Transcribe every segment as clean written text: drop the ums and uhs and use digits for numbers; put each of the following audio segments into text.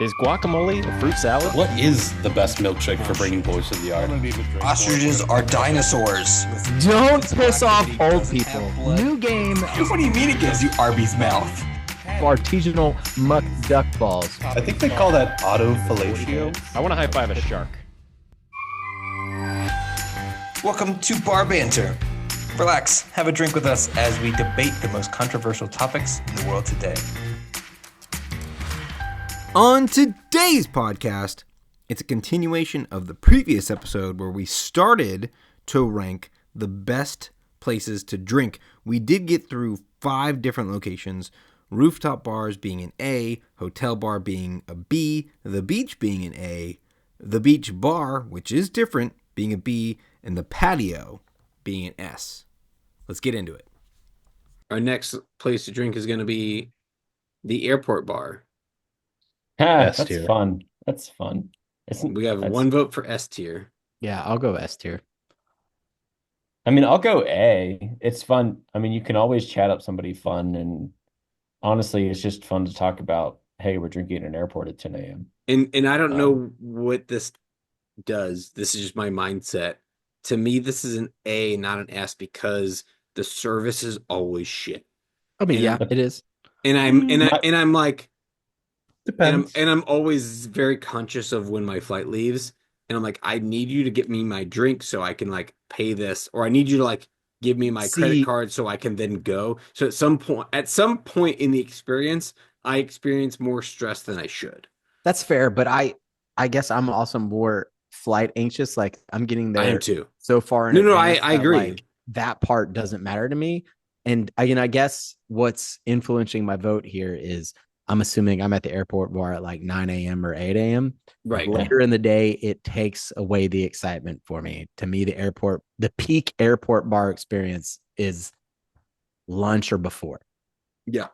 Is guacamole a fruit salad? What is the best milkshake for bringing boys to the yard? Ostriches are dinosaurs. Don't piss off old people. New game. What do you mean it gives you Arby's mouth? Artisanal muck duck balls. I think they call that autofellatio. I want to high five a shark. Welcome to Bar Banter. Relax, have a drink with us as we debate the most controversial topics in the world today. On today's podcast, it's a continuation of the previous episode where we started to rank the best places to drink. We did get through 5 different locations, rooftop bars being an A, hotel bar being a B, the beach being an A, the beach bar, which is different, being a B, and the patio being an S. Let's get into it. Our next place to drink is going to be the airport bar. That's fun. That's fun. We have one vote for S tier. Yeah, I'll go S tier. I mean, I'll go A. It's fun. I mean, you can always chat up somebody fun, and honestly, it's just fun to talk about, hey, we're drinking at an airport at 10 a.m. And I don't know what this does. This is just my mindset. To me, this is an A, not an S, because the service is always shit. I mean, yeah, it is. And I'm like, Depends. And I'm always very conscious of when my flight leaves. And I'm like, I need you to get me my drink so I can like pay this, or I need you to like give me my credit card so I can then go. So at some point in the experience, I experience more stress than I should. That's fair, but I guess I'm also more flight anxious. Like I'm getting there I am too. So far. No, I agree. Like, that part doesn't matter to me. And I guess what's influencing my vote here is I'm assuming I'm at the airport bar at like 9 a.m. or 8 a.m. Right. Later in the day, it takes away the excitement for me. To me, the peak airport bar experience is lunch or before. Yeah.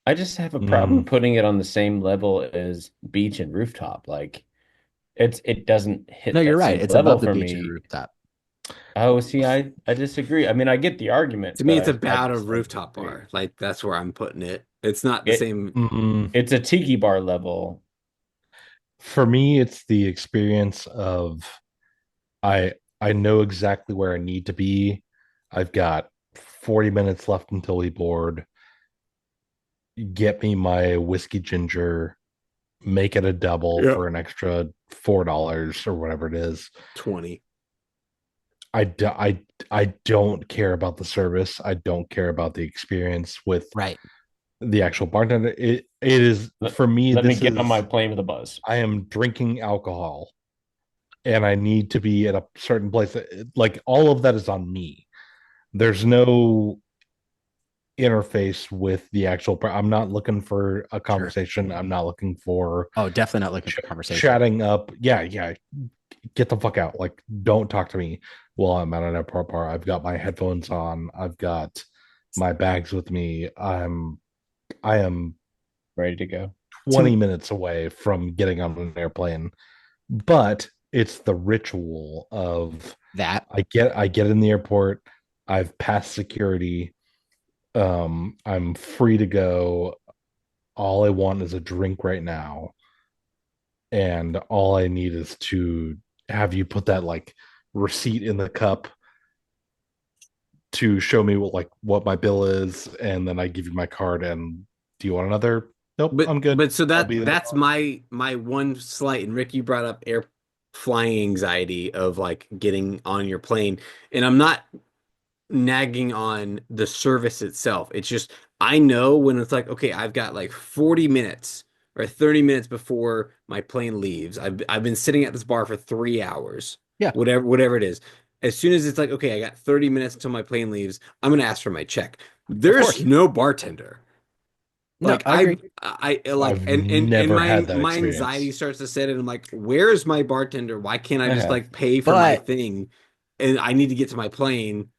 I just have a problem putting it on the same level as beach and rooftop. Like it doesn't hit. No, you're that right. same It's level above the for beach me. and rooftop. Oh, see, I disagree. I mean, I get the argument. To me, but it's about I a just rooftop disagree. bar. Like that's where I'm putting it. It's not the same. It's a tiki bar level. For me, it's the experience of I know exactly where I need to be. I've got 40 minutes left until we board. Get me my whiskey ginger, make it a double for an extra $4 or whatever it is. 20. I don't care about the service. I don't care about the experience with the actual bartender. It is for me. Let me get on my plane with a buzz. I am drinking alcohol, and I need to be at a certain place. Like all of that is on me. There's no interface with the actual. I'm not looking for a conversation. I'm not looking for. Oh, definitely not looking for conversation. Chatting up. Yeah. Get the fuck out. Like, don't talk to me while I'm at an airport bar. I've got my headphones on. I've got my bags with me. I am ready to go. 20 minutes away from getting on an airplane. But it's the ritual of that. I get in the airport. I've passed security. I'm free to go. All I want is a drink right now. And all I need is to have you put that like receipt in the cup to show me what my bill is, and then I give you my card. And do you want another? Nope, I'm good. But so that's my one slight. And Rick, you brought up air flying anxiety of like getting on your plane, and I'm not nagging on the service itself. It's just I know when it's like, okay, I've got like 40 minutes or 30 minutes before my plane leaves. I've been sitting at this bar for 3 hours. Yeah. Whatever it is. As soon as it's like, okay, I got 30 minutes until my plane leaves, I'm gonna ask for my check. There's no bartender. Like no, I agree. I like I've and never my had that my experience. anxiety starts to set in. I'm like, where's my bartender? Why can't I just like pay for my thing? And I need to get to my plane,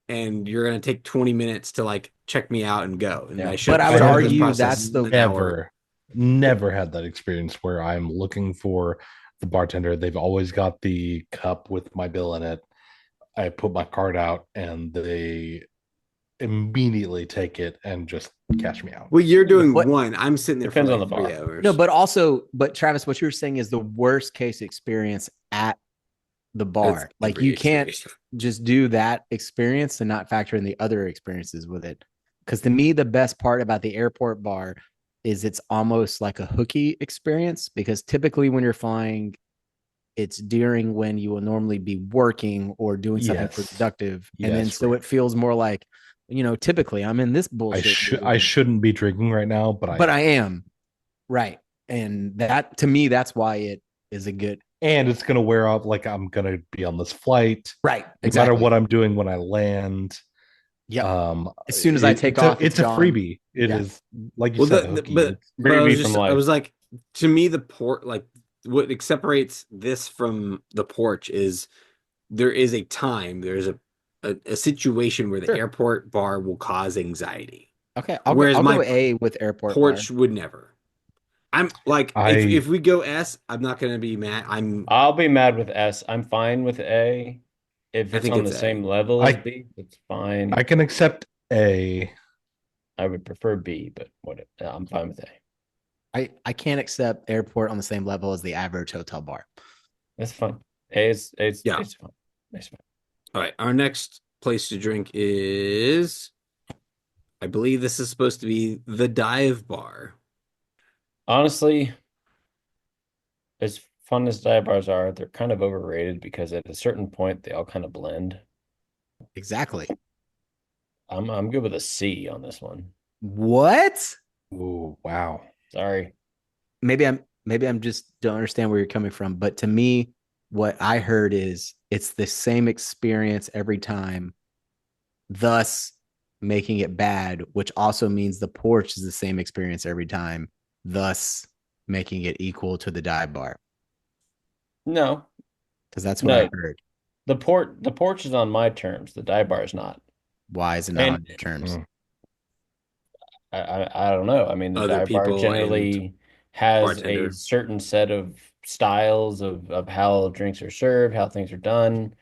and you're gonna take 20 minutes to like check me out and go. And I should. But I would argue that's the never had that experience where I'm looking for the bartender. They've always got the cup with my bill in it. I put my card out, and they immediately take it and just cash me out. Well, you're doing What- one. I'm sitting there Depends for on like the 3 bar. hours. No, but Travis, what you're saying is the worst case experience at the bar. It's Like every you can't experience. just do that experience and not factor in the other experiences with it. Because to me, the best part about the airport bar is it's almost like a hooky experience. Because typically when you're flying, it's during when you will normally be working or doing something Yes. productive, and then Yes, so right. it feels more like, typically I'm in this bullshit. I shouldn't be drinking right now, but I am. Right. And that to me, that's why it is a good. and it's gonna wear off. Like I'm gonna be on this flight, Right. no Exactly. matter what I'm doing when I land. Yeah. As soon as I take off, it's a gone. freebie. It is, like you Well, said, hooky. but I was Freebie from I life. was like, to me, the port, like what separates this from the porch is there is a time, there's a situation where the Sure. airport bar will cause anxiety. Okay. Whereas I'll my go A with airport porch bar. would never. I'm like, if we go S, I'm not going to be mad. I'll be mad with S. I'm fine with A. If I it's think on the it's A. same level as B, it's fine. I can accept A. I would prefer B, but whatever. I'm fine with A. I can't accept airport on the same level as the average hotel bar. That's fine. It's Yeah. it's fine. It's fine. All right. Our next place to drink is, I believe this is supposed to be the dive bar. Honestly, as fun as dive bars are, they're kind of overrated because at a certain point they all kind of blend. Exactly. I'm good with a C on this one. What? Oh wow. Sorry. Maybe I'm just don't understand where you're coming from. But to me, what I heard is it's the same experience every time, thus making it bad, which also means the porch is the same experience every time, thus making it equal to the dive bar. No, Because that's what no. I heard. The porch is on my terms. The dive bar is not. Why is it not And on your terms? I don't know. I mean, the Other dive bar people generally has a bartender. certain set of styles of how drinks are served, how things are done.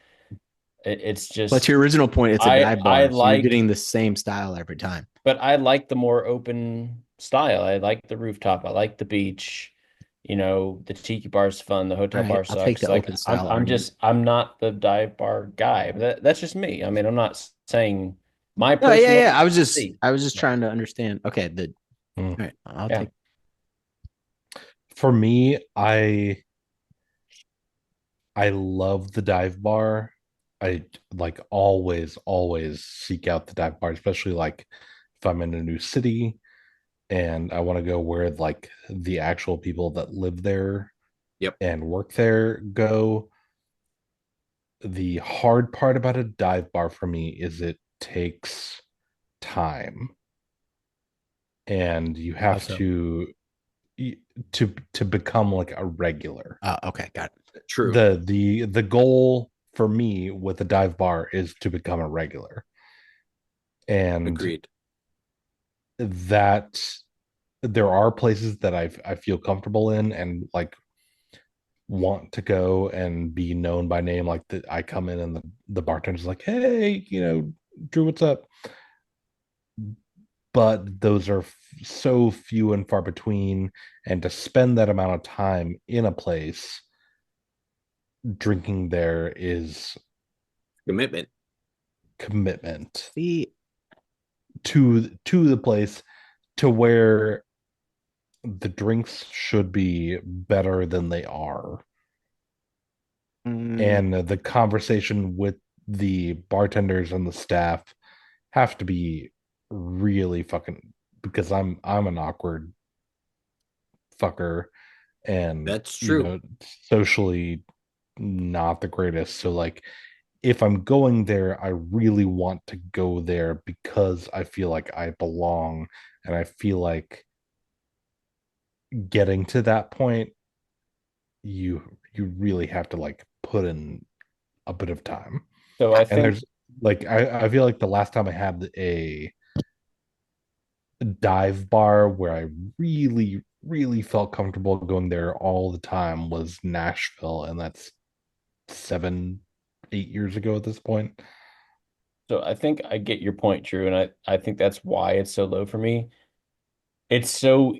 It's just But to your original point, it's a dive bar, I so you're like, getting the same style every time. but I like the more open style. I like the rooftop. I like the beach. The tiki bar's fun. The hotel All right, bar I'll take sucks. the Like open style I'm argument. just I'm not the dive bar guy. But that's just me. I mean, I'm not saying my No, yeah, personal. yeah. I was just C. Yeah. trying to understand. Okay, all Mm. right, I'll Yeah. take. For me, I love the dive bar. I like always seek out the dive bar, especially like if I'm in a new city and I want to go where like the actual people that live there Yep. and work there go. The hard part about a dive bar for me is it takes time and you have Also, to become like a regular. okay, got it. True. The goal for me with a dive bar is to become a regular, and Agreed. that there are places that I feel comfortable in and like want to go and be known by name. Like that, I come in and the bartender's like, "Hey, Drew, what's up?" But those are so few and far between, and to spend that amount of time in a place drinking there is Commitment. commitment See, to the place, to where the drinks should be better than they are, and the conversation with the bartenders and the staff have to be really fucking, because I'm an awkward fucker and That's true. socially not the greatest. So like if I'm going there, I really want to go there because I feel like I belong, and I feel like getting to that point, you really have to like put in a bit of time. So I And think there's like I feel like the last time I had a dive bar where I really felt comfortable going there all the time was Nashville, and that's 7 8 years ago at this point. So I think I get your point, Drew, and I think that's why it's so low for me. It's so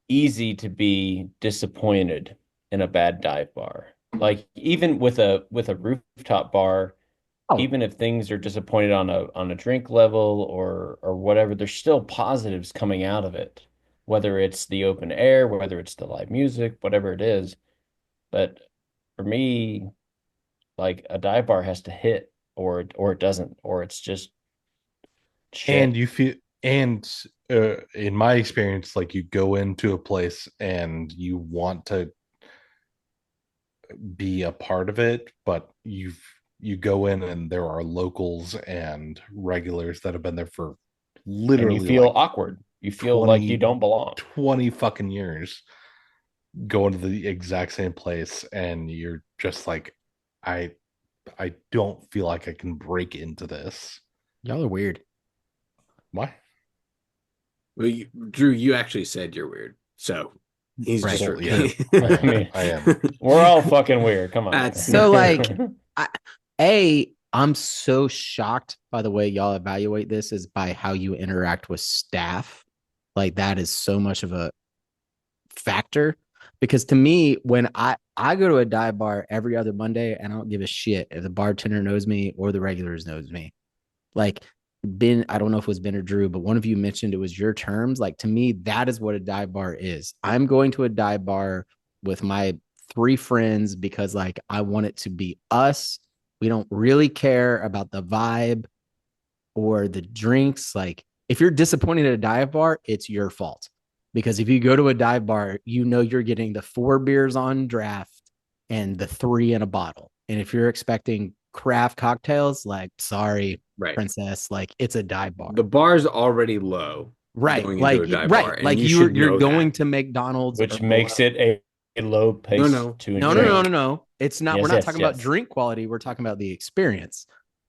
easy to be disappointed in a bad dive bar. Like even with a rooftop bar, Oh, even if things are disappointed on a drink level or whatever, there's still positives coming out of it. Whether it's the open air, whether it's the live music, whatever it is. But for me, like a dive bar has to hit or it doesn't, or it's just And shit. you feel, and in my experience, like you go into a place and you want to be a part of it, but you go in and there are locals and regulars that have been there for And you literally feel like awkward. You feel like you 20 don't belong. 20 fucking years, going to the exact same place, and you're just like, I I don't feel like I can break into this. y'all are weird. Why? Well, Drew, you actually said you're weird, so he's Right. just Well, yeah, repeating. I mean, I am. we're all fucking weird. Come on. That's So like, I'm so shocked by the way y'all evaluate this is by how you interact with staff. Like that is so much of a factor because to me, when I go to a dive bar every other Monday and I don't give a shit if the bartender knows me or the regulars knows me. Like Ben, I don't know if it was Ben or Drew, but one of you mentioned it was your terms. Like to me, that is what a dive bar is. I'm going to a dive bar with my three friends because like I want it to be us. We don't really care about the vibe or the drinks. Like if you're disappointed at a dive bar, it's your fault. Because if you go to a dive bar, you know you're getting the 4 beers on draft and the 3 in a bottle. And if you're expecting craft cocktails, like sorry, right. princess, like it's a dive bar. The bar's already low. Right. Going Like into a dive right. bar, and Like you should you're know going that. to McDonald's or Which makes it a low pace No. to no, enjoy. no. It's not. Yes, We're not yes, talking about yes. drink quality. We're talking about the experience.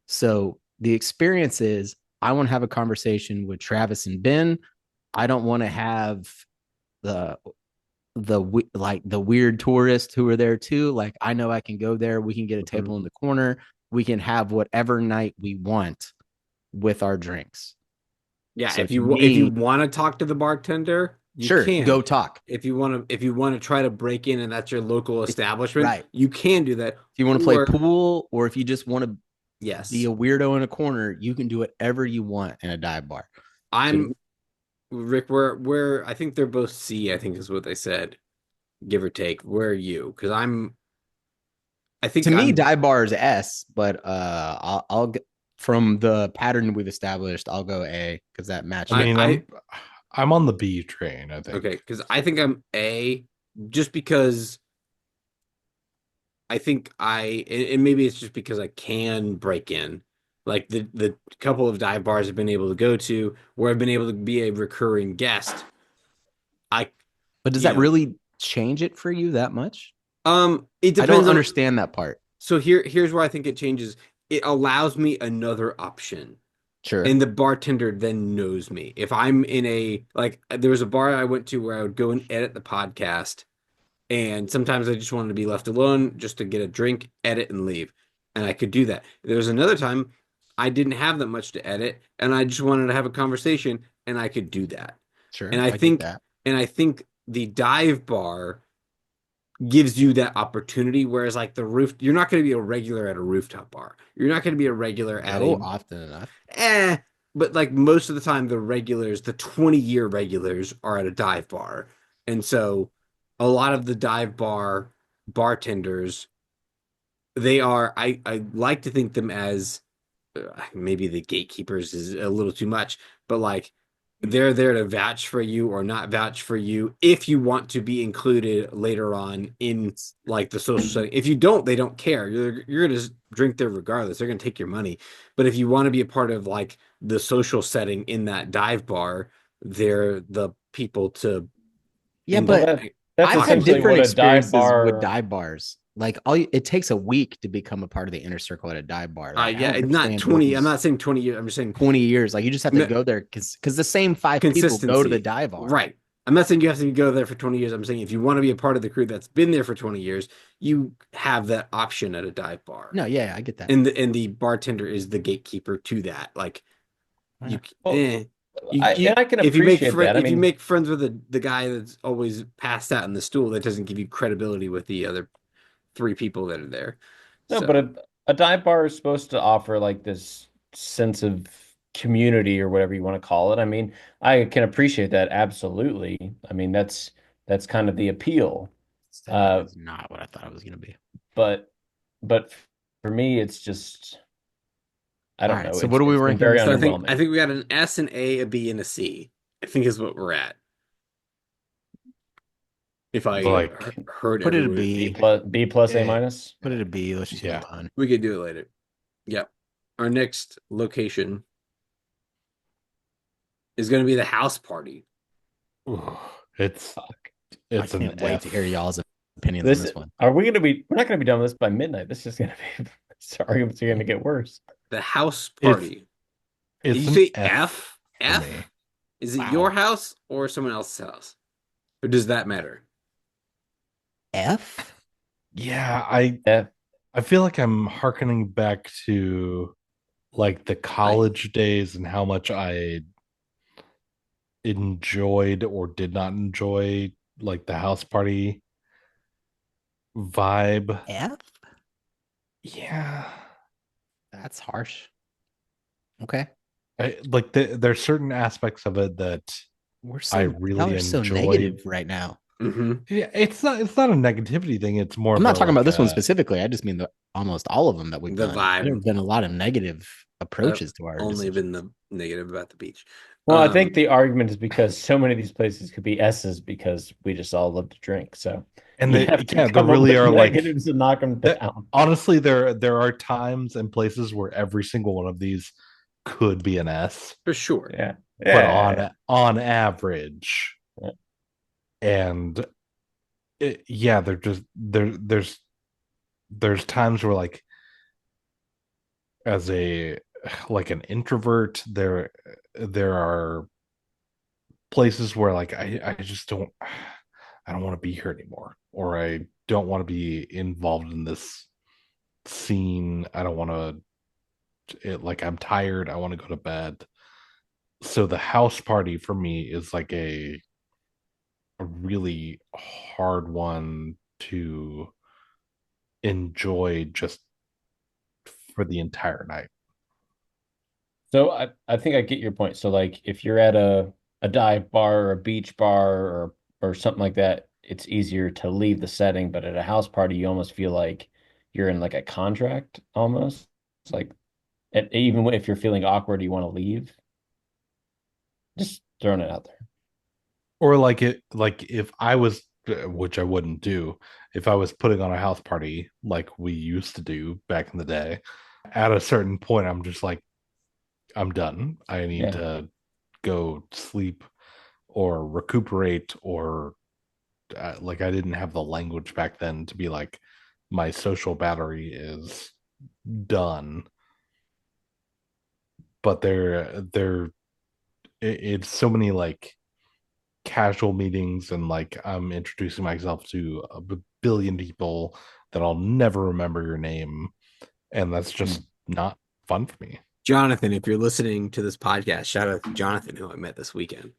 So the experience is I want to have a conversation with Travis and Ben. I don't want to have the like the weird tourists who are there too. Like I know I can go there. We can get a table in the corner. We can have whatever night we want with our drinks. Yeah, So if to you me, want to talk to the bartender, you sure, can. go talk. If you want to try to break in and that's your local establishment, Right. you can do that. If you want to play Or- pool or if you just want to Yes. be a weirdo in a corner, you can do whatever you want in a dive bar. I'm Rick, where I think they're both C, I think is what they said, give or take. Where are you? Because I think To me, I'm dive bar is S, but I'll get from the pattern we've established, I'll go A because that matches. I mean, I- I'm on the B train, I think. okay, because I think I'm A just because I think and maybe it's just because I can break in. Like the couple of dive bars I've been able to go to where I've been able to be a recurring guest. I But does you that know, really change it for you that much? it I depends don't on understand that part. so here's where I think it changes. It allows me another option. Sure. And the bartender then knows me. If I'm in there was a bar I went to where I would go and edit the podcast, and sometimes I just wanted to be left alone just to get a drink, edit, and leave. And I could do that. There was another time I didn't have that much to edit, and I just wanted to have a conversation, and I could do that. Sure. And I get that. I think the dive bar gives you that opportunity, whereas like the roof, you're not going to be a regular at a rooftop bar. You're not going to be a regular at No, a often enough. but like most of the time, the regulars, the 20-year regulars, are at a dive bar. And so a lot of the dive bar bartenders, I like to think them as maybe the gatekeepers is a little too much, but like they're there to vouch for you or not vouch for you if you want to be included later on in like the social setting. If you don't, they don't care. You're gonna just drink there regardless. They're gonna take your money. But if you want to be a part of like the social setting in that dive bar, they're the people to Yeah, invite. but That's I've had essentially different what a dive experiences bar. with dive bars. Like it takes a week to become a part of the inner circle at a dive bar. Like, I Yeah, don't not understand 20. I'm those not saying 20 years. I'm just saying 20 years. Like you just have to No. go there because the same 5 people go to consistency. the dive bar. Right. I'm not saying you have to go there for 20 years. I'm saying if you want to be a part of the crew that's been there for 20 years, you have that option at a dive bar. No, yeah, I get that. And the bartender is the gatekeeper to that. Like you, Well, eh, I can if you make appreciate that. I if you mean, make friends with the guy that's always passed out in the stool, that doesn't give you credibility with the other 3 people that are there. no, So but a dive bar is supposed to offer like this sense of community or whatever you want to call it. I mean, I can appreciate that absolutely. I mean, that's kind of the appeal. That is not what I thought it was going to be. But for me, it's just I don't All right, know. so what are we It's been ranking very this? So underwhelming. I think we got an S, an A, a B, and a C. I think is what we're at. If I Like, heard put it a everyone- B. B plus A Yeah. minus. Put it a B. Let's just Yeah. move on. We could do it later. Yep. Our next location is going to be the house party. It's Fuck. I it's an can't wait to F. hear y'all's opinions on this one. Are we gonna be? We're not gonna be done with this by midnight. This is gonna be. Arguments are gonna get worse. The house party. Did It's you an say F F? for F? me. Is it Wow. your house or someone else's house? Or does that matter? F? Yeah, F. I feel like I'm hearkening back to like the college days and how much I enjoyed or did not enjoy like the house party vibe. F? Yeah. That's harsh. Okay. There's certain aspects of it that We're I so really y'all are so enjoyed. negative right now. Mm-hmm. Yeah, it's not a negativity thing. It's more. I'm not of a, talking about like, this one specifically. I just mean almost all of them that we've The done. vibe. There have been a lot of negative approaches to our Only decisions. been the negative about the beach. Well, I think the argument is because so many of these places could be S's because we just all love to drink. So and you they have to yeah, there come up really with are like negatives and knock them that- down. honestly, there are times and places where every single one of these could be an S, for sure. Yeah, but yeah. on average, Yeah. and they're just there's times where like as a like an introvert, there are places where like I just don't want to be here anymore, or I don't want to be involved in this scene. I don't want to like I'm tired. I want to go to bed. So the house party for me is like a really hard one to enjoy just for the entire night. So I think I get your point. So like if you're at a dive bar or a beach bar or something like that, it's easier to leave the setting. But at a house party, you almost feel like you're in like a contract almost. It's like even if you're feeling awkward, you want to leave. Just throwing it out there. Or like if I was, which I wouldn't do, if I was putting on a house party like we used to do back in the day, at a certain point I'm just like, I'm done. I need to go sleep or recuperate, or like I didn't have the language back then to be like, my social battery is done. But it's so many like casual meetings, and like I'm introducing myself to a billion people that I'll never remember your name, and that's just not fun for me. Jonathan, if you're listening to this podcast, shout out to Jonathan, who I met this weekend.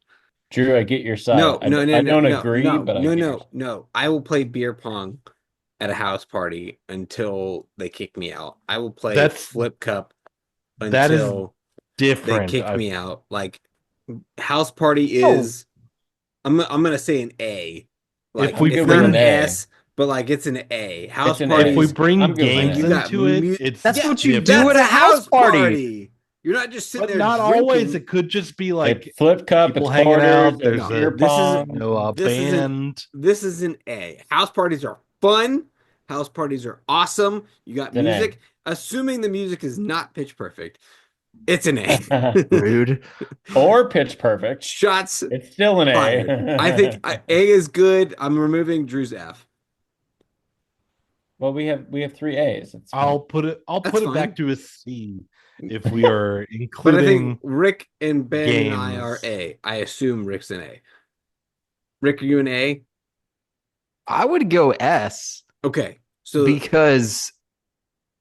Drew, I get your side. No. I don't agree, but I get your side. No. I will play beer pong at a house party until they kick me out. I will play flip cup that is until different. they kick me out. Like house party is, I'm gonna say an A. Like If we it's bring not an an A. S, but like it's an A. House an party. A. If we bring I'm good with games that. You got into it, it's That's what you different. do at a house party. You're not just sitting But there. not drinking. always. It could just be like It's flip cup, people it's hanging out. quarters, There's it's a beer pong. this is an- band. This is an A. House parties are fun. House parties are awesome. You got It's an A. music. Assuming the music is not pitch perfect, it's an A. Rude. or pitch perfect. Shots It's still an fired. A. I think A is good. I'm removing Drew's F. Well, we have 3 A's. It's I'll put it That's back fine. to a C if we are But I including. think Rick and Ben and I games. are A. I assume Rick's an A. Rick, are you an A? I would go S Okay. So because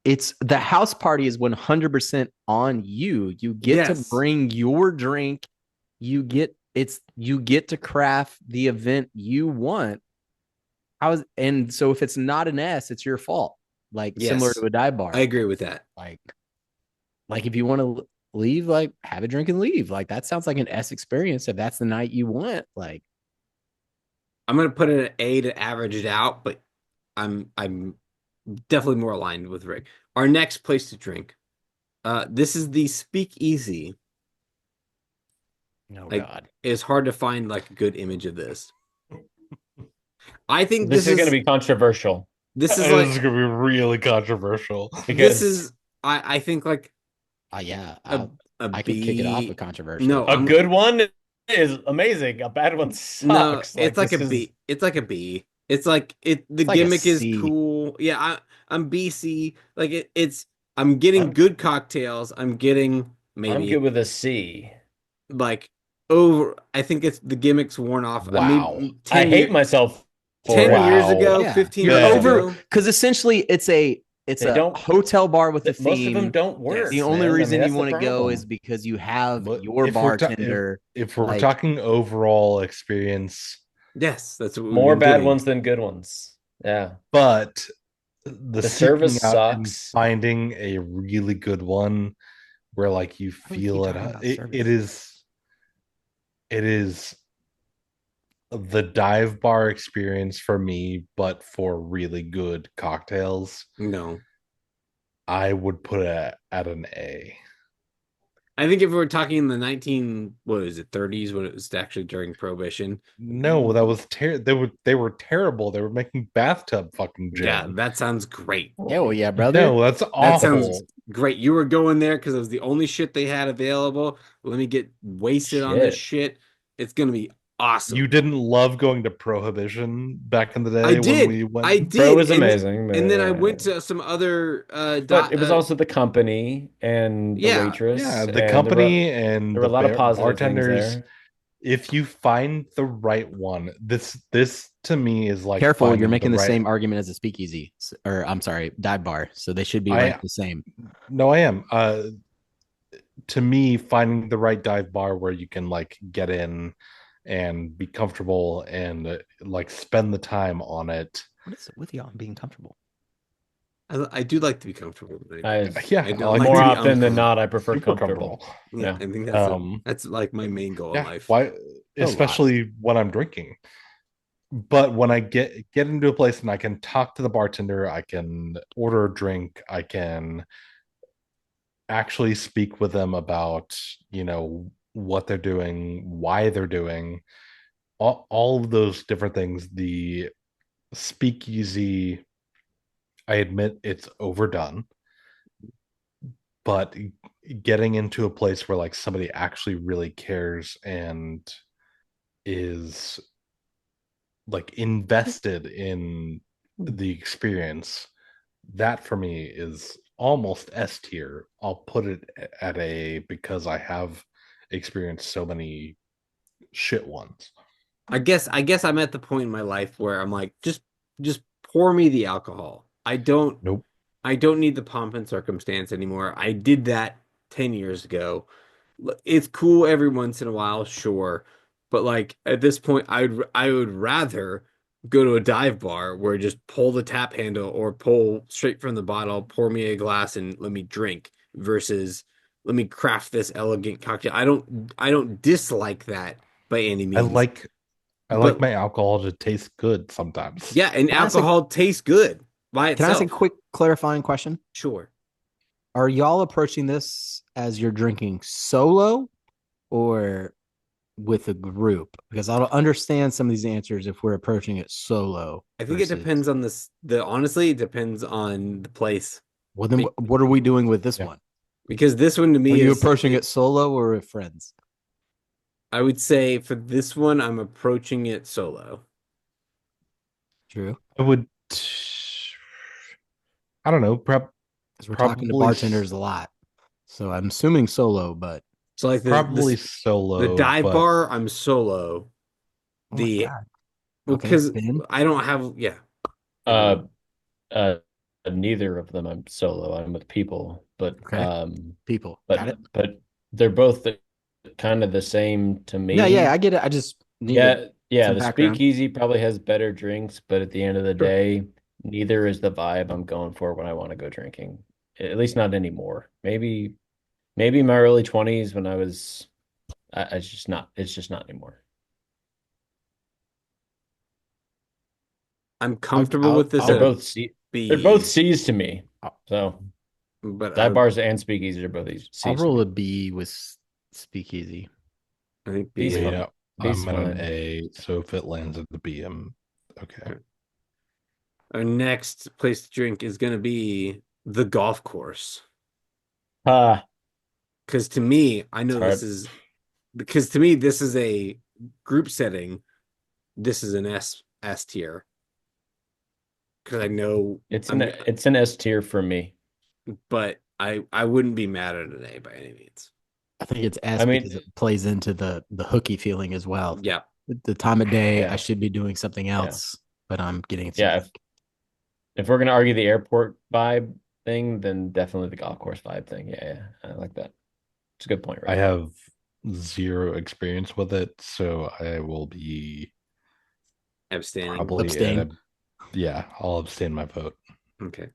it's the house party is 100% on you. You get to yes. bring your drink. You get to craft the event you want. And so if it's not an S, it's your fault. Like similar Yes. to a dive bar. I agree with that. Like if you want to leave, like have a drink and leave. Like that sounds like an S experience if that's the night you want. Like I'm gonna put it an A to average it out, but I'm definitely more aligned with Rick. Our next place to drink. This is the Speakeasy. oh Like, God. it's hard to find like a good image of this. I think This is going to be controversial this is This like is gonna be really controversial. this because is I think like Yeah, a I could kick it off with B. controversial. No, a good one is amazing. A bad one no, sucks. it's like a this is- B. It's like a B. It's like the It's like a gimmick is C. cool. Yeah, I'm BC. Like it's I'm getting I'm- good cocktails. I'm getting maybe I'm good with a C. like over. I think it's the gimmick's worn off. I Wow. mean, I hate myself for 10 it. years Wow. ago, Yeah, 15 you're years over ago. because essentially it's They a don't- hotel bar with a Most of them theme. don't work. The only man. I reason mean, you that's want the to go problem. is because you have But your bartender. if we're like- talking overall experience, Yes, that's what we've More been bad doing. ones than good ones. Yeah. but the service seeking out and sucks. finding a really good one where like you do we feel keep it, talking about it service? it is the dive bar experience for me, but for really good cocktails. No. I would put it at an A. I think if we were talking in the 30s when it was actually during Prohibition. No, that was they were terrible. They were making bathtub fucking gin. Yeah, that sounds great. Yeah, well, yeah, brother. No, that's That awful. sounds great. You were going there because it was the only shit they had available. Let me get wasted on this shit. It's gonna be awesome. You didn't love going to Prohibition back in the day I did. when we went. I did. Pro was and amazing. and then I went to some other but it was also the company and the Yeah. waitress. Yeah, and the company and there were a lot of positive bartenders. things there. If you find the right one, this to me is like Careful, you're finding making the right- same argument as a speakeasy, or I'm sorry, dive bar. So they should be I- ranked the same. No, I am. To me, finding the right dive bar where you can like get in and be comfortable and like spend the time on it. What is it with y'all being comfortable? I do like to be comfortable. Yeah, I don't like like More to be often than uncomfortable. not, I prefer Super comfortable. Yeah, Yeah. I think that's like my main goal in Yeah, life. why? Especially when I'm drinking. But when I get into a place and I can talk to the bartender, I can order a drink, I can actually speak with them about, what they're doing, why they're doing, all of those different things. The speakeasy, I admit it's overdone, but getting into a place where like somebody actually really cares and is like invested in the experience, that for me is almost S tier. I'll put it at A because I have experienced so many shit ones. I guess I'm at the point in my life where I'm like, just pour me the alcohol. Nope. I don't need the pomp and circumstance anymore. I did that 10 years ago. It's cool every once in a while, sure. But like at this point, I would rather go to a dive bar where just pull the tap handle or pull straight from the bottle, pour me a glass and let me drink versus let me craft this elegant cocktail. I don't dislike that by any means. I like my alcohol to taste good sometimes. Yeah, and Can I ask alcohol tastes good by Can I itself. ask a quick clarifying question? Sure. Are y'all approaching this as you're drinking solo or with a group? Because I don't understand some of these answers if we're approaching it solo. I think it depends on honestly, it depends on the place. Well, then what are we doing with this one? Because this one to me Are you is approaching it solo or with friends? I would say for this one, I'm approaching it solo. True. I don't know, Because we're talking to probably bartenders a lot. So I'm assuming solo, but So like probably solo. the dive but bar, I'm solo. oh my The God. Well, Okay, because Ben. I don't have. Yeah. Uh, uh, neither of them. I'm solo. I'm with people, Okay, people. Got it. but they're both kind of the same to Yeah, me. I get it. I just needed Yeah. some The background. speakeasy probably has better drinks, but at the end of the Sure. day, neither is the vibe I'm going for when I want to go drinking. At least not anymore. Maybe in my early 20s when I was. It's just not. It's just not anymore. I'm comfortable with this They're at I'll, both C. They're both B, C's to me. So but dive bars and speakeasies are both I'll C's to roll me. a B with Speakeasy. I think B B's is Yeah, fine. B's I'm on an fine. A, so if it lands at the B, I'm okay. okay. Our next place to drink is going to be the golf course. Ah, Because to me, I it's know hard. because to me, this is a group setting. This is an S tier. Because I know It's an S tier for me. but I wouldn't be mad at an A by any means. I think it's S I mean, because it plays into the hooky feeling as well. Yeah. The time of day, I yeah, should be doing something yeah, else, but I'm getting it. yeah. If we're gonna argue the airport vibe thing, then definitely the golf course vibe thing. Yeah, I like that. It's a good point, I Ricky. have zero experience with it, so I will be Abstaining. probably at Abstain. yeah, I'll abstain my vote. Okay.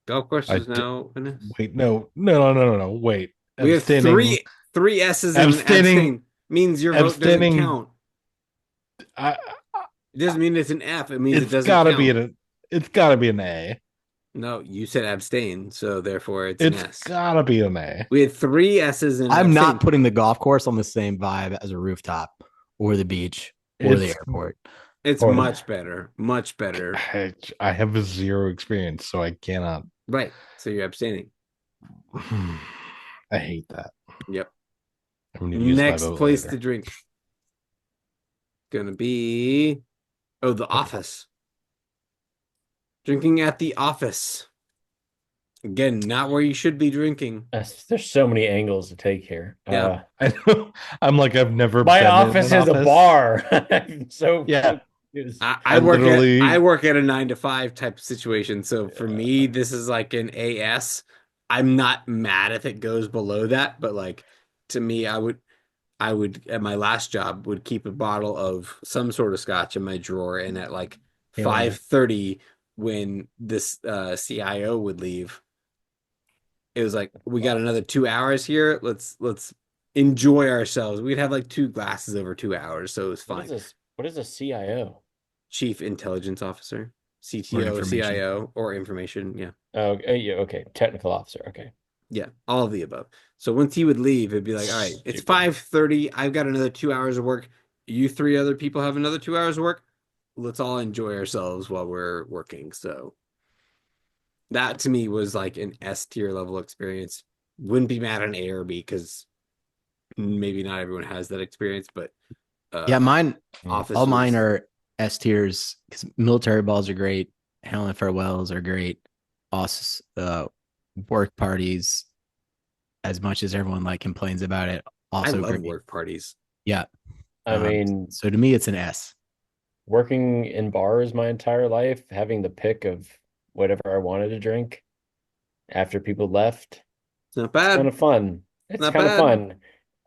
Golf course I is now an S. wait, no, wait. We have Abstaining, three S's and an abstaining, abstain. Means your vote doesn't abstaining. count. I, It doesn't mean it's an F. It means it it's doesn't gotta count. it's gotta be an A. No, you said abstain, so therefore it's an It's S. gotta be an A. We had three S's and I'm abstain. not putting the golf course on the same vibe as a rooftop or the beach or the It's airport. It's Or- much better. Much better. I have zero experience, so I cannot. Right. So you're abstaining. I hate that. Yep. I'm gonna use my Next vote place later. to drink. Gonna be the office. Drinking at the office. Again, not where you should be drinking. There's so many angles to take here. Yeah. I know. I'm like I've never. My been in office an is a office. bar. I'm so Yeah. confused. I work literally- I work at a 9 to 5 type of situation. So for me, this is like an AS. I'm not mad if it goes below that, but like to me, I would at my last job would keep a bottle of some sort of scotch in my drawer, and at like Hell yeah. 5:30 when this CIO would leave, it was like we got another 2 hours here. Let's enjoy ourselves. We'd have like 2 glasses over 2 hours, so it was What fine. is this? What is a CIO? Chief Intelligence Officer, CTO, information. CIO, or information. Yeah. Oh, yeah, okay. Technical officer. Okay. Yeah, all of the above. So once he would leave, it'd be like, all right, it's Stupid. 5:30. I've got another 2 hours of work. You 3 other people have another 2 hours of work. Let's all enjoy ourselves while we're working. So that to me was like an S tier level experience. Wouldn't be mad at an A or B because maybe not everyone has that experience, but Yeah, mine. office All mine was- are S tiers because military balls are great. Hail and farewells are great. Also, work parties, as much as everyone like complains about it, I also love great. work parties. Yeah. I mean, so to me, it's an S. working in bars my entire life, having the pick of whatever I wanted to drink after people left, It's not it's bad. kind of fun. It's Not kind of bad.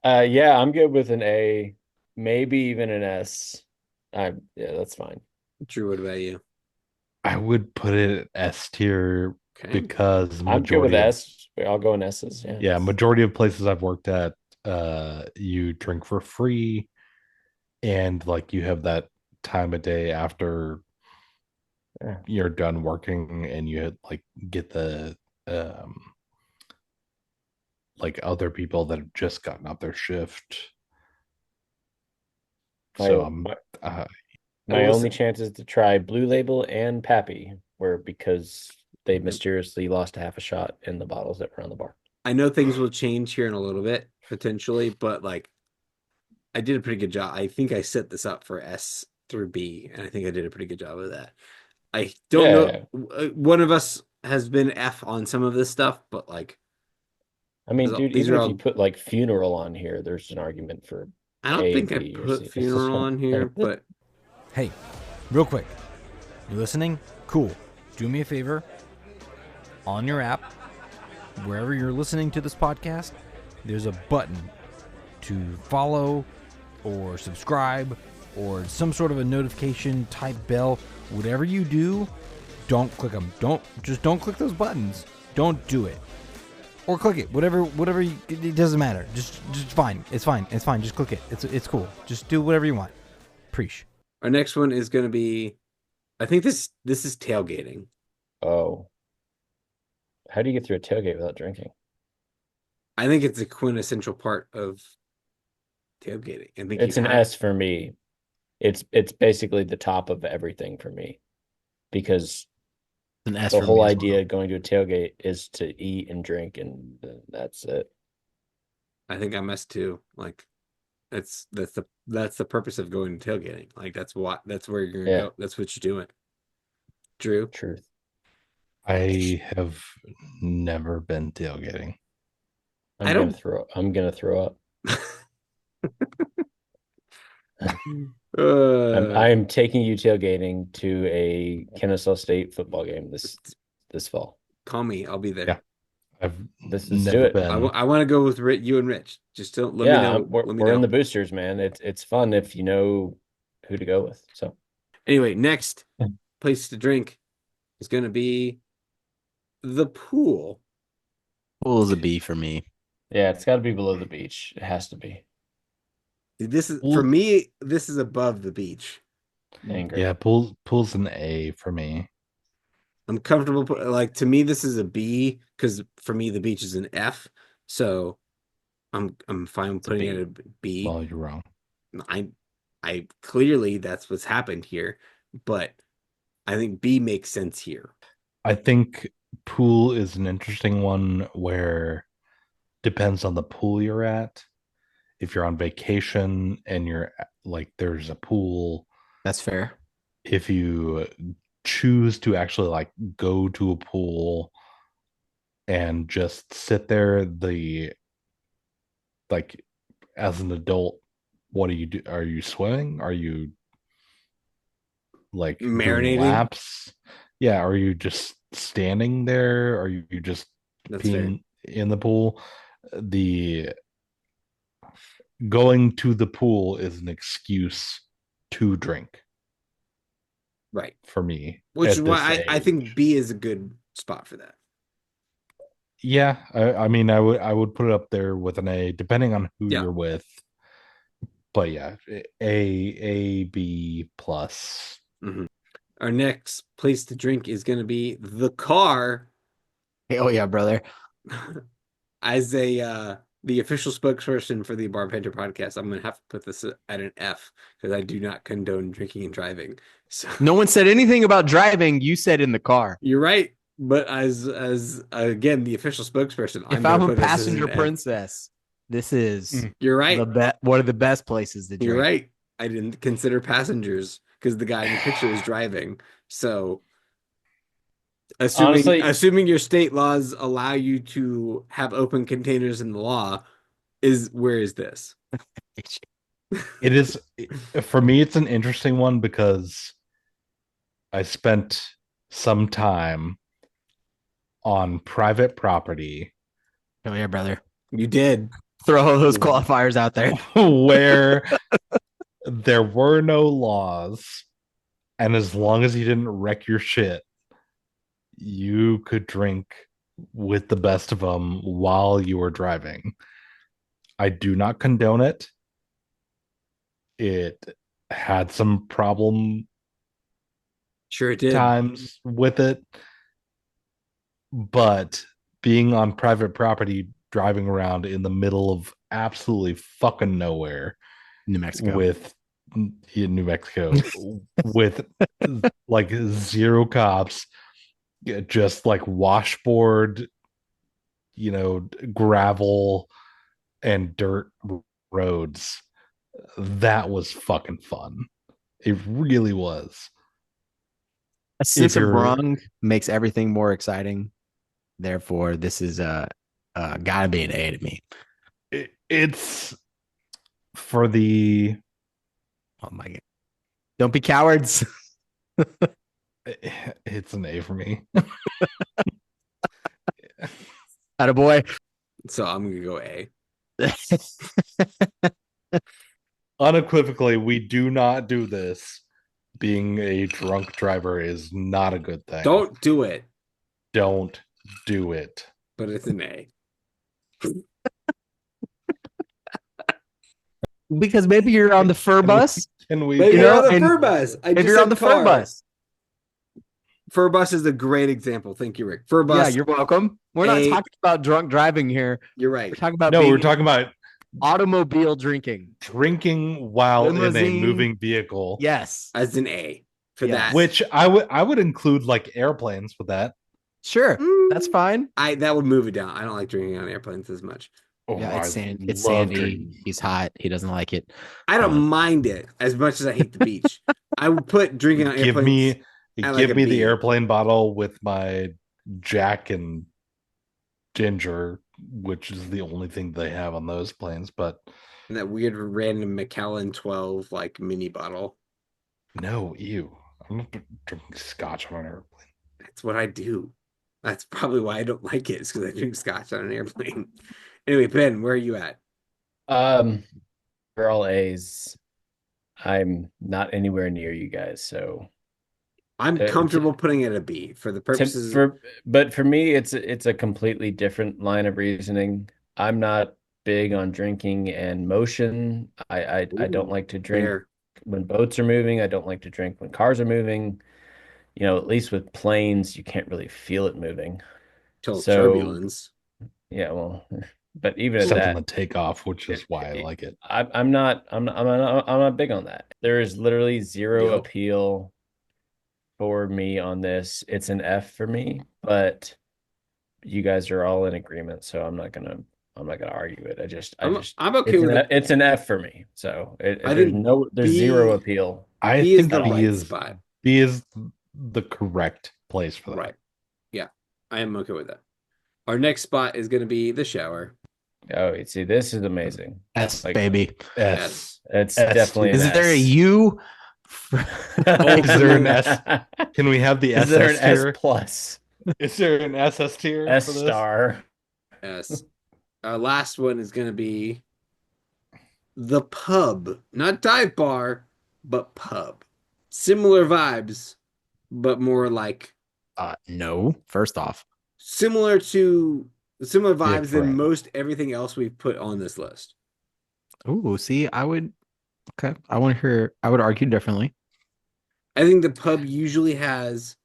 fun. Yeah, I'm good with an A, maybe even an S. Yeah, that's fine. Drew, what about you? I would put it at S tier Okay. because I'm good with majority of, S. I'll go in S's. Yeah. yeah, majority of places I've worked at, you drink for free, and like you have that time of day after Yeah. you're done working, and you like get the like other people that have just gotten off their shift. So I'm My will only say- chances to try Blue Label and Pappy were because they mysteriously lost a half a shot in the bottles that were on the bar. I know things will change here in a little bit, potentially, but like I did a pretty good job. I think I set this up for S through B, and I think I did a pretty good job of that. I don't know. One of us has been F on some of this stuff, but like, I mean, dude, these even are if all- you put like funeral on here, there's an argument for I don't A think and I B or put C. funeral on here, but Hey, Real quick. You're listening? Cool. Do me a favor. On your app, wherever you're listening to this podcast, there's a button to follow or subscribe or some sort of a notification type bell. Whatever you do, don't click them. Don't click those buttons. Don't do it. Or click it. Whatever it doesn't matter. Just fine. It's fine. Just click it. It's cool. Just do whatever you want. Preach. Our next one is going to be, I think this is tailgating. Oh. How do you get through a tailgate without drinking? I think it's a quintessential part of tailgating. I think It's an S for me. It's basically the top of everything for me, because An S the for whole me as idea well. of going to a tailgate is to eat and drink, and that's it. I think I'm S too. Like, that's the purpose of going to tailgating. Like, that's where you're gonna Yeah. go. That's what you're doing. Drew, Truth. I have never been tailgating. I I'm don't- gonna throw up. uh, I'm taking you tailgating to a Kennesaw State football game this fall. call me. I'll be there. Yeah. I've Let's do never it. been. I want to go with you and Rich. Just don't let me know. We're in the boosters, man. It's fun if you know who to go with. So Anyway, next place to drink is going to be the pool. Pool is a B for me. yeah, it's got to be below the beach. It has to be. This is for me. This is above the beach. Angry. Yeah, pool's an A for me. I'm comfortable. Like, to me, this is a B because for me the beach is an F. So I'm fine putting it at a B. Well, you're wrong. I clearly that's what's happened here, but I think B makes sense here. I think pool is an interesting one where depends on the pool you're at. If you're on vacation and you're like there's a pool, That's fair. if you choose to actually like go to a pool and just sit there, like as an adult, what do you do? Are you swimming? Are you like doing Marinating? laps? Yeah, are you just standing there? Are you just That's peeing in the pool? The going to the pool is an excuse to drink Right. for me. Which is at why this I think age. B is a good spot for that. Yeah, I mean, I would put it up there with an A, depending on who Yeah. you're with. But yeah, A B plus. Mm-hmm. Our next place to drink is going to be the car. Oh yeah, brother. As the official spokesperson for the Banter podcast, I'm going to have to put this at an F because I do not condone drinking and driving. So No one said anything about driving. You said in the car. you're right, but as again the official spokesperson, If gonna I'm a put this as passenger an F. princess, this is You're right. one of the best places to drink. You're right. I didn't consider passengers because the guy in the picture is driving. So assuming your state laws allow you to have open containers in the law, where is this? It is for me. It's an interesting one because I spent some time on private property. Oh yeah, brother. You did. Throw all those qualifiers out there. Where there were no laws, and as long as you didn't wreck your shit, you could drink with the best of them while you were driving. I do not condone it. It had some problem Sure it did. times with it, but being on private property, driving around in the middle of absolutely fucking nowhere, New Mexico. in New Mexico with like zero cops, just like washboard, gravel and dirt roads. That was fucking fun. It really was. A sense of wrong makes everything more exciting. Therefore, this is gotta be an A to me. It's for the Oh my god! Don't be cowards. It's an A for me. Attaboy. So I'm gonna go A. Unequivocally, we do not do this. Being a drunk driver is not a good thing. Don't do it, Don't do it. but it's an A. Because maybe you're on the fur bus. Can we? Maybe You you're know, on the and fur bus. I If just you're said on the fur car. bus. Fur bus is a great example. Thank you, Rick. Fur bus. Yeah, you're welcome. We're not A- talking about drunk driving here. You're right. We're talking about No, being we're talking about automobile drinking. drinking while in a Limousine. moving vehicle. Yes. As an A for Yes. that. Which I would include like airplanes with that. Sure. That's fine. That would move it down. I don't like drinking on airplanes as much. Oh, Yeah, it's I it's love sandy. drinking. He's hot. He doesn't like it. I don't mind it as much as I hate the beach. I would put drinking on Give airplanes. me at like give a me B. the airplane bottle with my Jack and Ginger, which is the only thing they have on those planes. But And that weird random Macallan 12 like mini bottle. no, ew. I'm not drinking scotch on an airplane. That's what I do. That's probably why I don't like it. It's because I drink scotch on an airplane. Anyway, Ben, where are you at? For all A's, I'm not anywhere near you guys, so I'm comfortable putting it a B for the purposes. but for me, it's a completely different line of reasoning. I'm not big on drinking and motion. I don't like to drink fair. when boats are moving. I don't like to drink when cars are moving. You know, at least with planes, you can't really feel it moving. Till So turbulence. yeah, well, but even at Except that, on the takeoff, which is why I like it. I'm not big on that. There is literally zero Yep. appeal for me on this. It's an F for me, but you guys are all in agreement, so I'm not gonna argue it. I'm okay with it. It's an F for me. So I there's think there's B- zero appeal. I B is think the B right is spot. B is the correct place for that. Right. Yeah, I am okay with that. Our next spot is going to be the shower. Oh, you see, this is amazing. S, Like, baby. S. It's S. definitely an Is there a S. U? Is there an S? Can we have the Is there an SS tier? S plus? Is there an SS tier? S for this? star? S. Our last one is going to be the pub. Not dive bar, but pub. Similar vibes, but more like No. First off, similar vibes than Different. most everything else we've put on this list. ooh, see, I would. Okay, I want to hear. I would argue differently. I think the pub usually has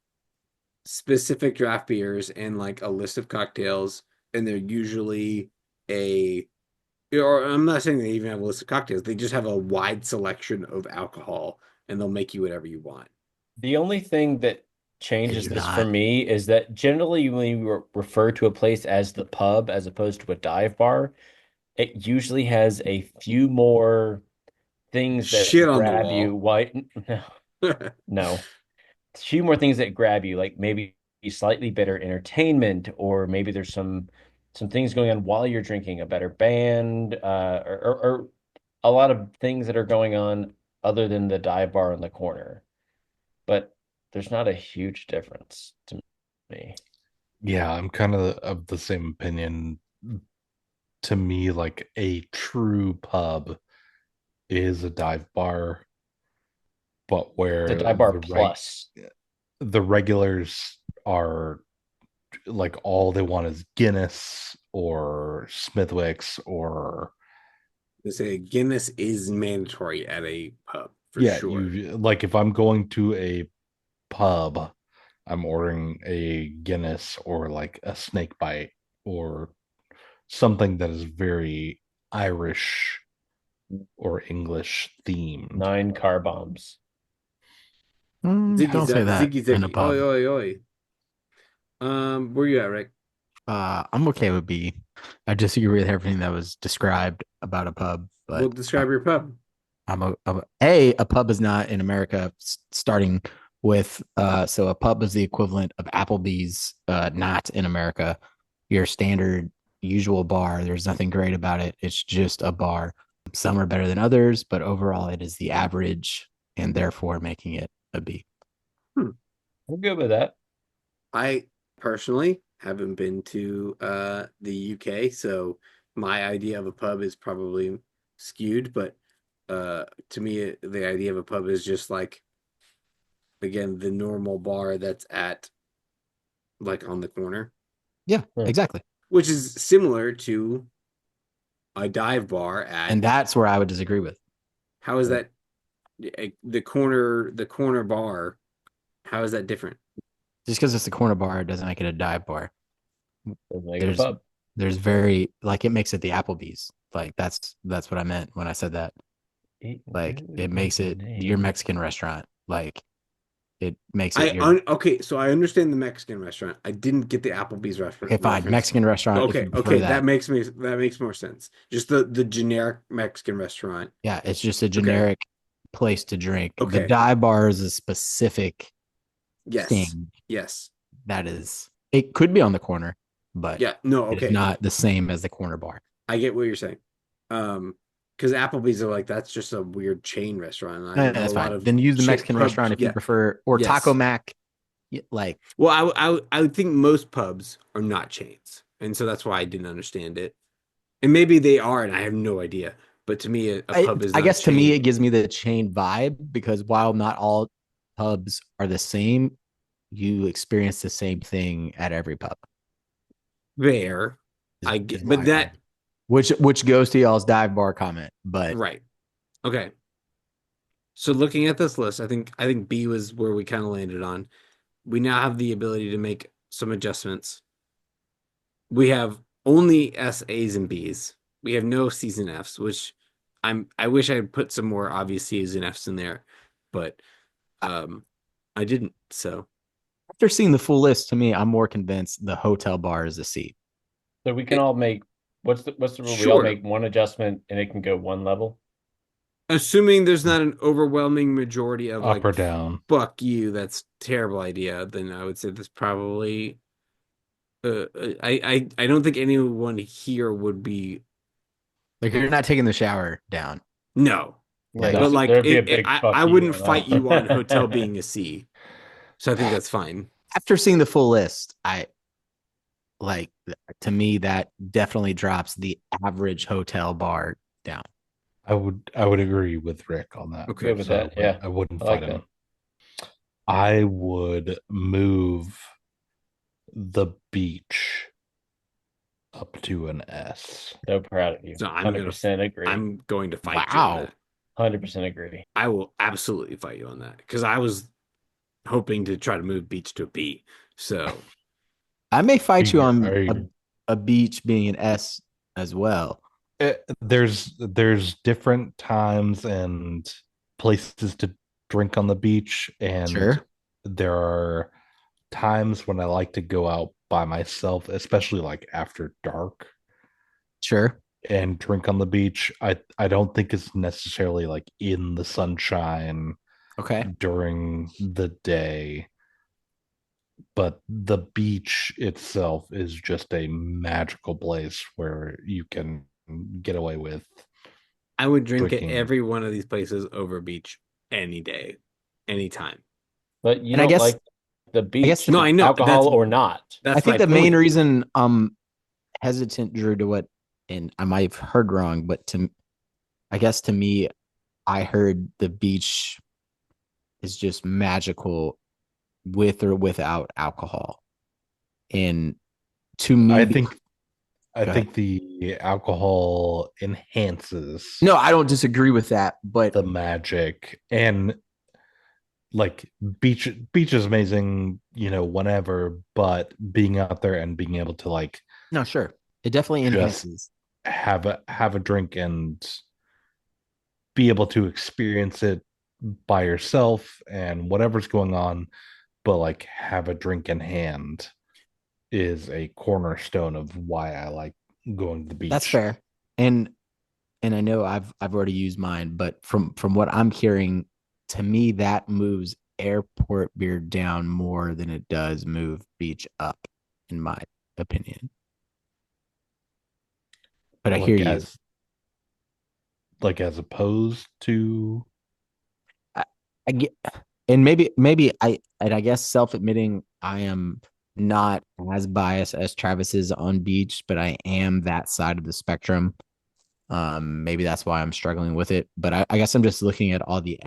specific draft beers and like a list of cocktails, and they're usually or I'm not saying they even have a list of cocktails. They just have a wide selection of alcohol, and they'll make you whatever you want. The only thing that changes do this not. for me is that generally when you refer to a place as the pub as opposed to a dive bar, it usually has a few more things that Shit on the grab wall. you. Why? No. A few more things that grab you, like maybe slightly better entertainment, or maybe there's some things going on while you're drinking, a better band, or a lot of things that are going on other than the dive bar in the corner. But there's not a huge difference to me. Yeah, I'm kind of the same opinion. To me, like a true pub is a dive bar, but where The dive bar the plus. the regulars are like all they want is Guinness or Smithwick's or They say Guinness is mandatory at a pub for yeah, sure. you like if I'm going to a pub, I'm ordering a Guinness or like a snake bite or something that is very Irish or English themed. 9 car bombs. Don't say that Ziggy in a ziggy. pub. Oi, oi, oi. Where you at, Rick? I'm okay with B. I disagree with everything that was described about a pub, but Well, describe your pub. a pub is not in America. Starting with so a pub is the equivalent of Applebee's, not in America. Your standard usual bar. There's nothing great about it. It's just a bar. Some are better than others, but overall, it is the average, and therefore making it a B. I'm good with that. I personally haven't been to the UK, so my idea of a pub is probably skewed, but to me the idea of a pub is just like again the normal bar that's at like on the corner, Yeah, Hmm. exactly. which is similar to a dive bar at And that's where I would disagree with. how is Yeah. that the corner bar, how is that different? Just because it's a corner bar doesn't make it a dive bar. Doesn't make it a There's pub. there's very like it makes it the Applebee's. Like that's what I meant when I said that. Like it makes it your Mexican restaurant. Like it makes it your Okay, so I understand the Mexican restaurant. I didn't get the Applebee's okay, fine. reference. Mexican restaurant if Okay, you prefer okay, that. that makes more sense. Just the generic Mexican restaurant. Yeah, it's just a Okay, generic place to drink. The okay, dive bar is a specific yes, thing yes, that is it could be on the corner, but yeah, no, it is okay, not the same as the corner bar. I get what you're saying. Because Applebee's are like that's just a weird chain restaurant. And I know a That's lot fine. of Then use the Mexican pubs. restaurant if you Yeah, prefer, or Taco yes. Mac. Like Well, I would think most pubs are not chains, and so that's why I didn't understand it. And maybe they are, and I have no idea. But to me, a pub is I not a guess to me it chain. gives me the chain vibe because while not all pubs are the same, you experience the same thing at every pub. There, I Is get, but my that which goes to y'all's dive bar comment, but right. Okay. So looking at this list, I think B was where we kind of landed on. We now have the ability to make some adjustments. We have only S, A's, and B's. We have no C's and F's, which I wish I had put some more obvious C's and F's in there, but um I didn't. So after seeing the full list, to me, I'm more convinced the hotel bar is a C. So we can all make what's the rule? We all sure. make one adjustment and it can go one level. Assuming there's not an overwhelming majority of Up like or down. fuck you, that's terrible idea, then I would say this probably I don't think anyone here would be Like you're not taking the shower down. no. Right. But like There'd be a big fuck I you wouldn't going fight you on hotel on. being a C. So I think that's fine. After seeing the full list, I like to me that definitely drops the average hotel bar down. I would agree with Rick on that. Okay. Good with that. Yeah. I wouldn't I like fight that. him. I would move the beach up to an S. So proud of you. So 100% agree. I'm going to fight you Wow. on that. 100% agree. I will absolutely fight you on that because I was hoping to try to move beach to a B. So I may fight you Are on a beach being an S as well. there's different times and places to drink on the beach, and Sure. there are times when I like to go out by myself, especially like after dark, Sure. and drink on the beach. I don't think it's necessarily like in the sunshine Okay. during the day, but the beach itself is just a magical place where you can get away with I would drink at drinking. every one of these places over beach any day, anytime. But you And I don't guess like the guess beach, No, I know alcohol or not. that's I think my the main point. reason I'm hesitant, Drew, to what and I might have heard wrong, but I guess to me, I heard the beach is just magical with or without alcohol. And to me, I think I Go think the alcohol enhances no, I don't disagree with that, but the magic, and like beach is amazing, whenever, but being out there and being able to like no, sure. It definitely just enhances. have a drink and be able to experience it by yourself and whatever's going on, but like have a drink in hand is a cornerstone of why I like going to the beach. That's fair. And I know I've already used mine, but from what I'm hearing, to me that moves airport beer down more than it does move beach up, in my opinion. But I hear you. Like as opposed to I get and maybe I guess self-admitting I am not as biased as Travis is on beach, but I am that side of the spectrum. Maybe that's why I'm struggling with it. But I guess I'm just looking at all the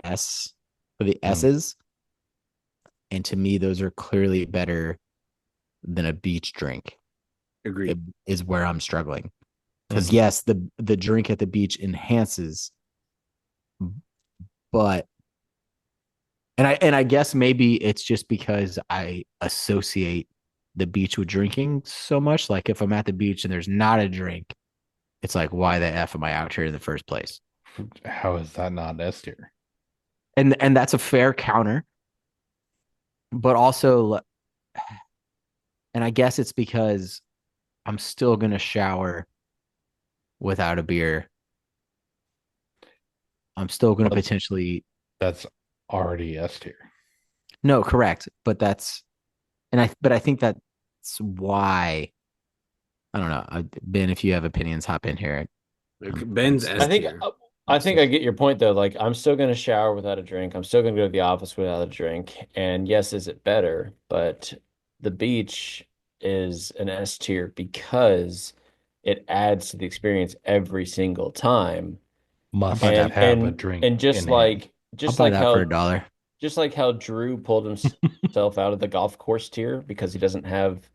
S's, and to me, those are clearly better than a beach drink. Agreed. Is where I'm struggling. Because yes, the drink at the beach enhances, but I guess maybe it's just because I associate the beach with drinking so much. Like if I'm at the beach and there's not a drink, it's like, why the F am I out here in the first place? How is that not S tier? And that's a fair counter. But also, and I guess it's because I'm still gonna shower without a beer. I'm still gonna potentially That's already S tier. no, correct. But I think that's why I don't know. Ben, if you have opinions, hop in here. Ben's I S think tier. I think I get your point though. Like I'm still gonna shower without a drink. I'm still gonna go to the office without a drink. And yes, is it better? But the beach is an S tier because it adds to the experience every single time. Must buy that. have a drink And in hand. I'll buy that for $1. just like how Drew pulled himself out of the golf course tier because he doesn't have,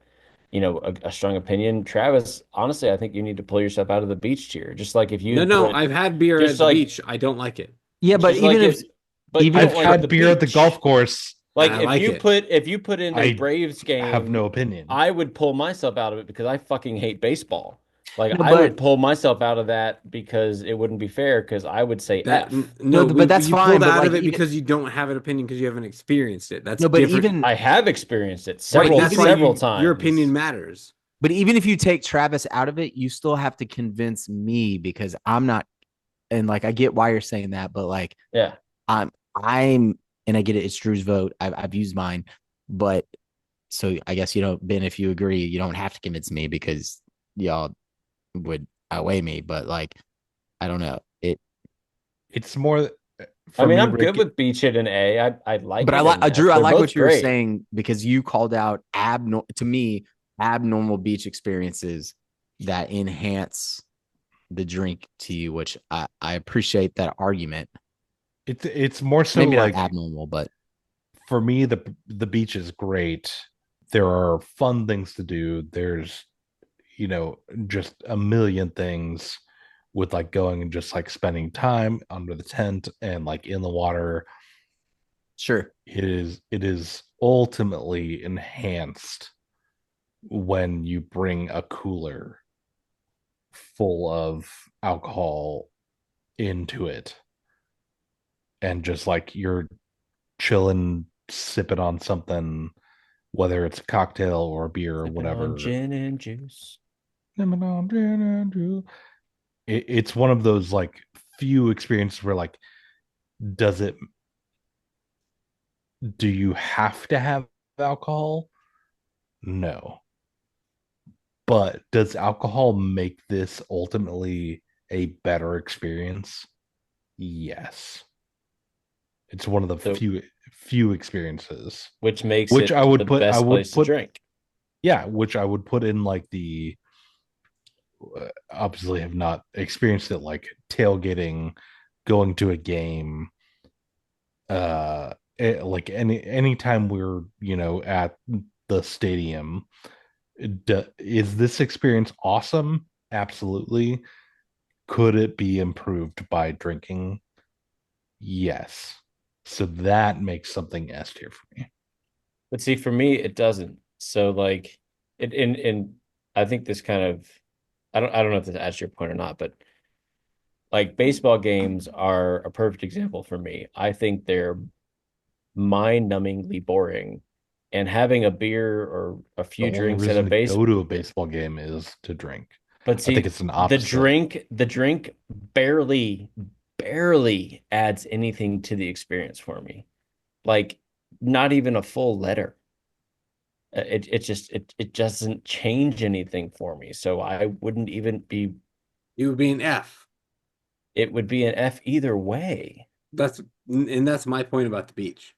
a strong opinion. Travis, honestly, I think you need to pull yourself out of the beach tier. Just like if you No, had no, put, I've had beer at just the like, beach. I don't like it. Yeah, but just like even if if, but even you I've don't like had the beer at the beach. golf course. Like I like it. if you put in a I Braves game, have no opinion. I would pull myself out of it because I fucking hate baseball. Like no, I would but pull myself out of that because it wouldn't be fair because I would say F. no, but that's you fine. pulled But out like of it even because you don't have an opinion because you haven't experienced it. That's no, but different. even I have experienced it Right, several that's why several your times. opinion matters. but even if you take Travis out of it, you still have to convince me because I'm not. And like I get why you're saying that, but like Yeah. I'm and I get it. It's Drew's vote. I've used mine, but so I guess you don't, Ben. If you agree, you don't have to convince me because y'all would outweigh me. But like I don't know it. It's more I for mean, me, I'm good Rick. with beach it and A. I like But I it like in F. Drew. I They're like both what you were great. saying because you called out abnormal beach experiences that enhance the drink to you, which I appreciate that argument. It's more so Maybe like not abnormal, but for me the beach is great. There are fun things to do. There's just a million things with like going and just like spending time under the tent and like in the water. sure. It is ultimately enhanced when you bring a cooler full of alcohol into it and just like you're chilling sipping on something, whether it's a cocktail or a beer or Sipping whatever. on gin and juice. It's one of those like few experiences where like does it do you have to have alcohol? No. But does alcohol make this ultimately a better experience? Yes. It's one of the So, few experiences. which makes Which it the best place to drink. yeah, which I would put in like the obviously have not experienced it like tailgating, going to a game, like anytime we're at the stadium. Is this experience awesome? Absolutely. Could it be improved by drinking? Yes. So that makes something S tier for me. But see, for me, it doesn't. So like it in I think this kind of I don't know if this adds to your point or not, but like baseball games are a perfect example for me. I think they're mind-numbingly boring. And having a beer or a The few only drinks at a reason to base, go to a baseball game is to drink. but I think see, it's an opposite. the drink barely adds anything to the experience for me. Like not even a full letter. It doesn't change anything for me. So I wouldn't even be. It would be an F. It would be an F either way. That's my point about the beach.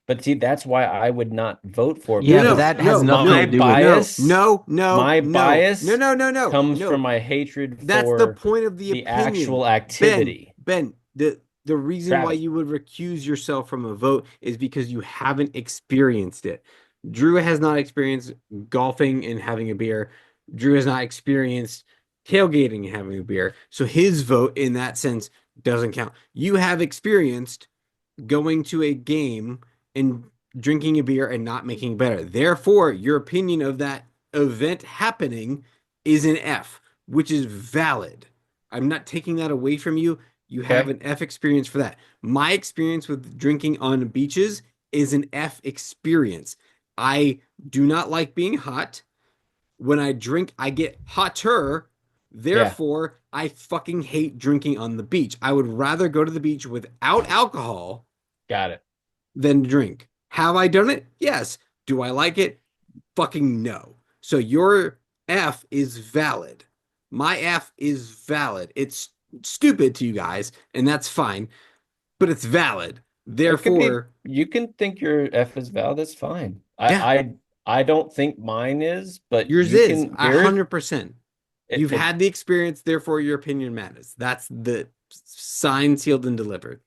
But see, that's why I would not vote for it. Yeah, because but that has nothing my to do with bias. no, my bias no, comes no. from my hatred That's for the point of the opinion. actual activity. Ben, the reason why Travis. you would recuse yourself from a vote is because you haven't experienced it. Drew has not experienced golfing and having a beer. Drew has not experienced tailgating and having a beer. So his vote in that sense doesn't count. You have experienced going to a game and drinking a beer and not making it better. Therefore, your opinion of that event happening is an F, which is valid. I'm not taking that away from you. You have an F experience for that. My experience with drinking on beaches is an F experience. I do not like being hot. When I drink, I get hotter. Therefore, I fucking hate drinking on the beach. I would rather go to the beach without alcohol Got it. than drink. Have I done it? Yes. Do I like it? Fucking no. So your F is valid. My F is valid. It's stupid to you guys, and that's fine, but it's valid. Therefore, you can think your F is valid. That's fine. Yeah. I don't think mine is, but yours you is can, 100%. You've it- had the experience, therefore your opinion matters. That's the sign, sealed, and delivered.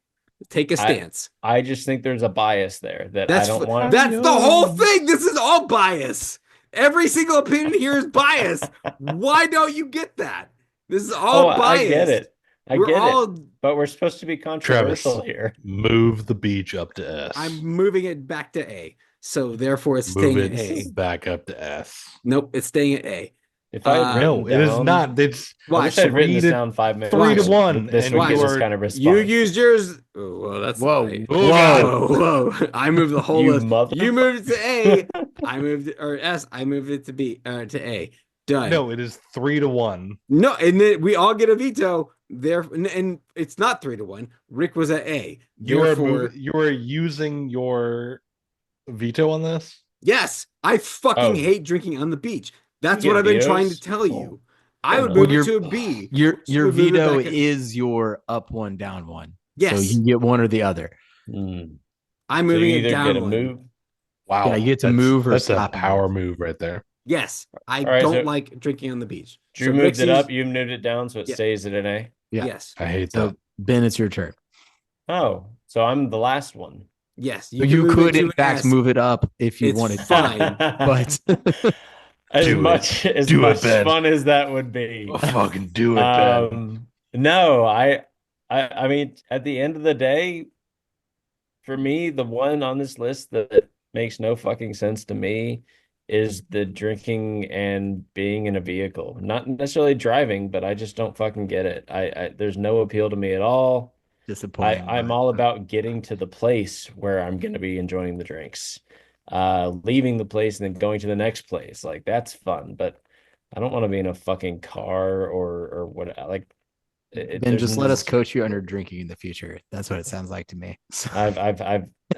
Take a stance. I just think there's a bias there that That's I don't want. That's the whole thing. This is all bias. Every single opinion here is bias. Why don't you get that? This is all bias. I get it. We're all- But we're supposed to be controversial Travis, here. move the beach up to S. I'm moving it back to A. So therefore it's Move staying at it A. back up to S. Nope, it's staying at A. If I had No, written it is down- not. It's I wish I'd written this to- down 5 minutes. 3 to ago. 1. This and would you get this are- kind of response. You used yours. Oh, well, that's Whoa. fine. Oh, God. Whoa. I moved the whole You list. mother- You moved it to A. I moved it, or S. I moved it to B, to A. Done. No, it is 3 to 1. No, and then we all get a veto. There, and it's not 3 to 1. Rick was at A. You Therefore, you are using your veto on this. yes, I fucking Oh. hate drinking on the beach. That's You what get I've been vetoes? trying to tell you. Cool. I would Well, move it you're- to a B. Your So we move it veto back at- is your up one, down one. Yes. So you get one or the other. Hmm. I'm So moving you it either down get a one. move. Wow, Yeah, you get to that's- move or that's stop a and power move. move right there. Yes, I All right, don't so- like drinking on the beach. Drew So moved Rick it up. sees- You moved it down, so it Yeah. stays at an A. Yeah. Yes, I hate So that. Ben, it's your turn. Oh, so I'm the last one. yes. You, can move it could to in an fact S. move it up if you It's wanted fine. to, but as Do it. much as Do it, much Ben. fun as that would be. Fucking do it, Ben. No, I mean, at the end of the day, for me, the one on this list that makes no fucking sense to me is the drinking and being in a vehicle. Not necessarily driving, but I just don't fucking get it. There's no appeal to me at all. disappointing. I'm but- all about getting to the place where I'm going to be enjoying the drinks. Leaving the place and then going to the next place. Like, that's fun, but I don't want to be in a fucking car or what. Like, Ben, there's just let us no- coach you under drinking in the future. That's what it sounds like to me. So-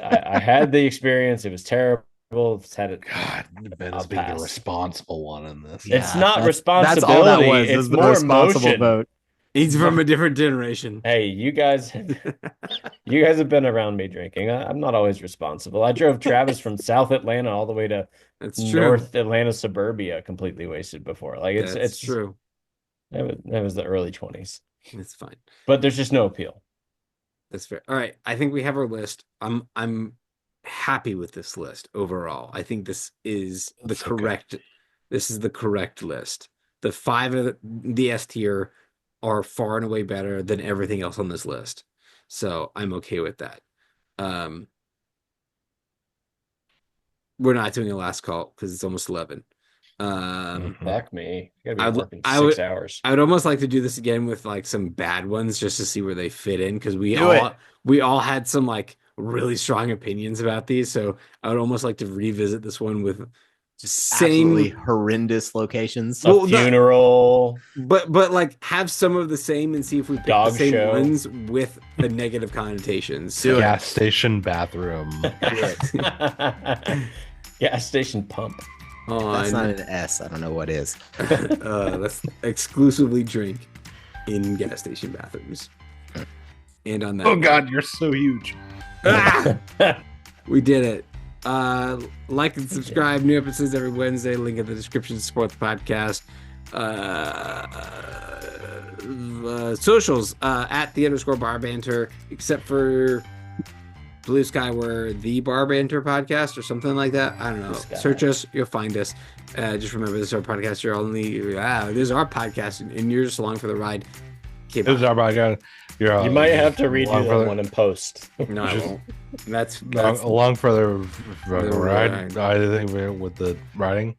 I had the experience. It was terrible. It's had it. God, Ben I'll is being the pass. responsible one in this. Yeah, It's not that's all that responsibility, was. it's Is the more responsible emotion. vote. He's from a different generation. Hey, you guys have been around me drinking. I'm not always responsible. I drove Travis from South Atlanta all the way to That's true. North Atlanta suburbia, completely wasted before. Like, That's it's true. That was the early 20s. It's fine. But there's just no appeal. That's fair. All right, I think we have our list. I'm happy with this list overall. I think this is the That's okay. correct. This is the correct list. The 5 of the S tier are far and away better than everything else on this list. So I'm okay with that. We're not doing a last call because it's almost 11. Fuck me. I gotta be I would- working I 6 would- hours. I would almost like to do this again with like some bad ones just to see where they fit in because Do we all had some like really strong opinions about these. So I would almost like to revisit this one with Absolutely same, horrendous locations. A well, not- funeral. but like have some of the same and see if we pick Dog the same show. ones with the negative connotations. Do it. Gas station bathroom. Gas station pump. That's not On an S. I don't know what is. let's exclusively drink in gas station bathrooms. And on that, Oh God, you're so huge. Ah! We did it. Like and subscribe. New episodes every Wednesday. Link in the description to support the podcast. Socials at _bar banter, except for Blue Sky, we're the Bar Banter podcast or something like that. I don't know. Search us, you'll find us. Just remember, this is our podcast. This is our podcast, and you're just along for the ride. This is our podcast. You might have to redo that one in post. No, I won't. That's along for the ride. I think with the riding.